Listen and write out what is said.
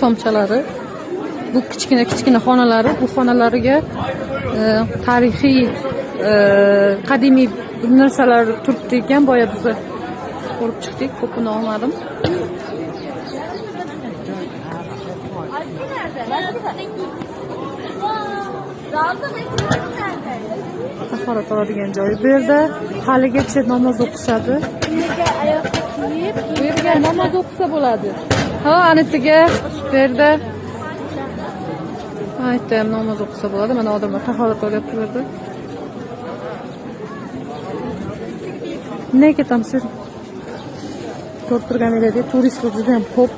tomchalari. Bu kichkina xonalari, bu xonalariga tarixiy qadimiy narsalar turibdi ekan. Boya biz ko'rib chiqdik, ko'pini olmadim. Tahorat oladigan joy. Bu yerda haligacha namoz o'qishadi. Bu yerga namoz o'qisa bo'ladi. Ha, anitiga bu yerda aytdim, namoz o'qisa bo'ladi. Mana odamlar tahorat olyapti bu yerda. Nega ketamiz? Ko'rib turganingizdek, turistlar juda ham ko'p.